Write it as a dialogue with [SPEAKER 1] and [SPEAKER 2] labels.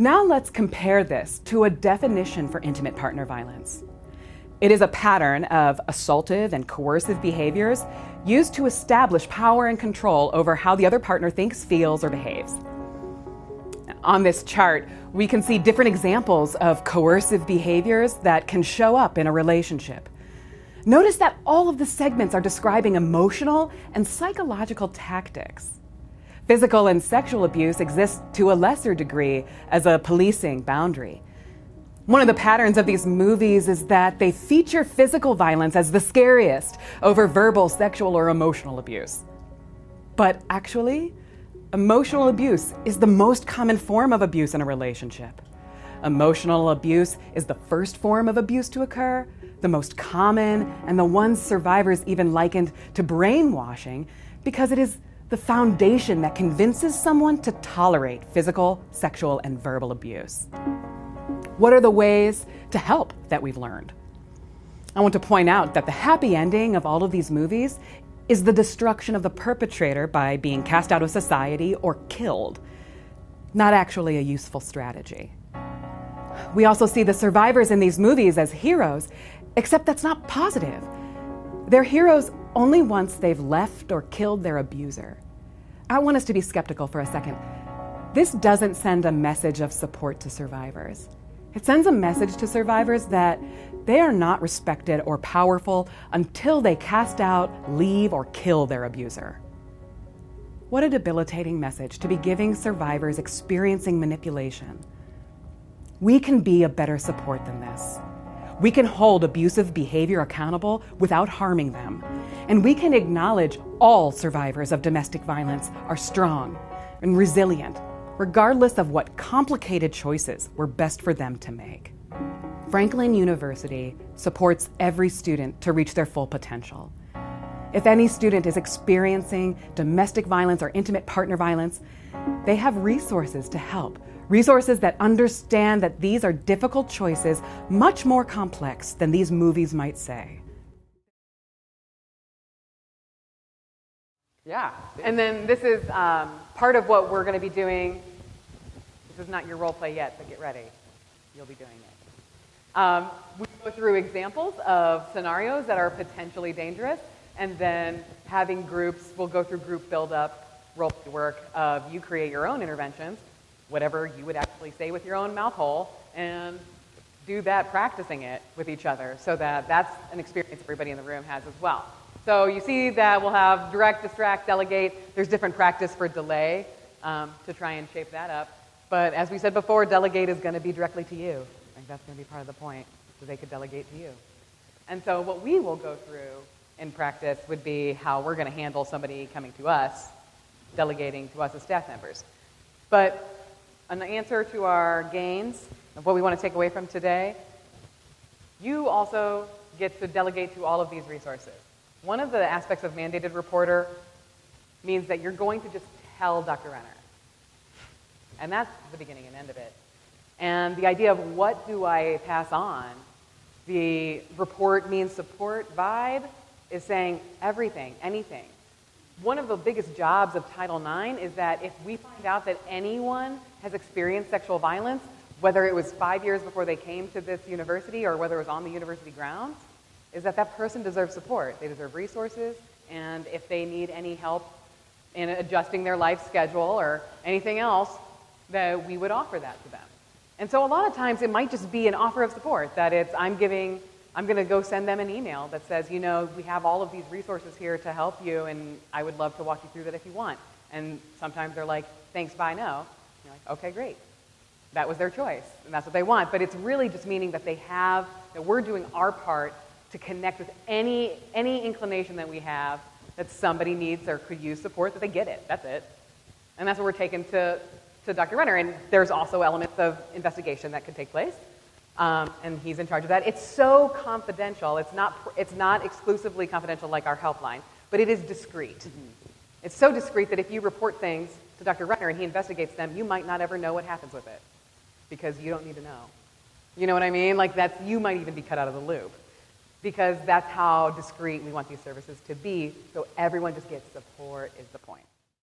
[SPEAKER 1] Now let's compare this to a definition for intimate partner violence. It is a pattern of assaultive and coercive behaviors used to establish power and control over how the other partner thinks, feels, or behaves. On this chart, we can see different examples of coercive behaviors that can show up in a relationship. Notice that all of the segments are describing emotional and psychological tactics. Physical and sexual abuse exists to a lesser degree as a policing boundary. One of the patterns of these movies is that they feature physical violence as the scariest over verbal, sexual, or emotional abuse. But actually, emotional abuse is the most common form of abuse in a relationship. Emotional abuse is the first form of abuse to occur, the most common, and the one survivors even likened to brainwashing because it is the foundation that convinces someone to tolerate physical, sexual, and verbal abuse. What are the ways to help that we've learned? I want to point out that the happy ending of all of these movies is the destruction of the perpetrator by being cast out of society or killed, not actually a useful strategy. We also see the survivors in these movies as heroes, except that's not positive. They're heroes only once they've left or killed their abuser. I want us to be skeptical for a second. This doesn't send a message of support to survivors. It sends a message to survivors that they are not respected or powerful until they cast out, leave, or kill their abuser. What a debilitating message to be giving survivors experiencing manipulation. We can be a better support than this. We can hold abusive behavior accountable without harming them. And we can acknowledge all survivors of domestic violence are strong and resilient, regardless of what complicated choices were best for them to make. Franklin University supports every student to reach their full potential. If any student is experiencing domestic violence or intimate partner violence, they have resources to help. Resources that understand that these are difficult choices, much more complex than these movies might say. Yeah, and then this is part of what we're going to be doing. This is not your role play yet, but get ready. You'll be doing it. We go through examples of scenarios that are potentially dangerous, and then having groups, we'll go through group build-up, role play work of you create your own interventions, whatever you would actually say with your own mouth hole, and do that practicing it with each other so that that's an experience everybody in the room has as well. So you see that we'll have direct, distract, delegate. There's different practice for delay to try and shape that up. But as we said before, delegate is going to be directly to you. I think that's going to be part of the point, so they could delegate to you. And so what we will go through in practice would be how we're going to handle somebody coming to us, delegating to us as staff members. But an answer to our gains of what we want to take away from today, you also get to delegate to all of these resources. One of the aspects of mandated reporter means that you're going to just tell Dr. Renner. And that's the beginning and end of it. And the idea of what do I pass on, the report means support vibe is saying everything, anything. One of the biggest jobs of Title IX is that if we find out that anyone has experienced sexual violence, whether it was 5 years before they came to this university or whether it was on the university grounds, is that that person deserves support. They deserve resources, and if they need any help in adjusting their life schedule or anything else, that we would offer that to them. And so a lot of times it might just be an offer of support, that it's I'm going to go send them an email that says, you know, we have all of these resources here to help you, and I would love to walk you through that if you want. And sometimes they're like, thanks, bye, no. You're like, okay, great. That was their choice, and that's what they want. But it's really just meaning that that we're doing our part to connect with any inclination that we have that somebody needs or could use support, that they get it. That's it. And that's what we're taking to Dr. Renner. And there's also elements of investigation that could take place. And he's in charge of that. It's so confidential. It's not exclusively confidential like our helpline, but it is discreet. Mm-hmm. It's so discreet that if you report things to Dr. Renner and he investigates them, you might not ever know what happens with it because you don't need to know. You know what I mean? Like you might even be cut out of the loop because that's how discreet we want these services to be, so everyone just gets support is the point.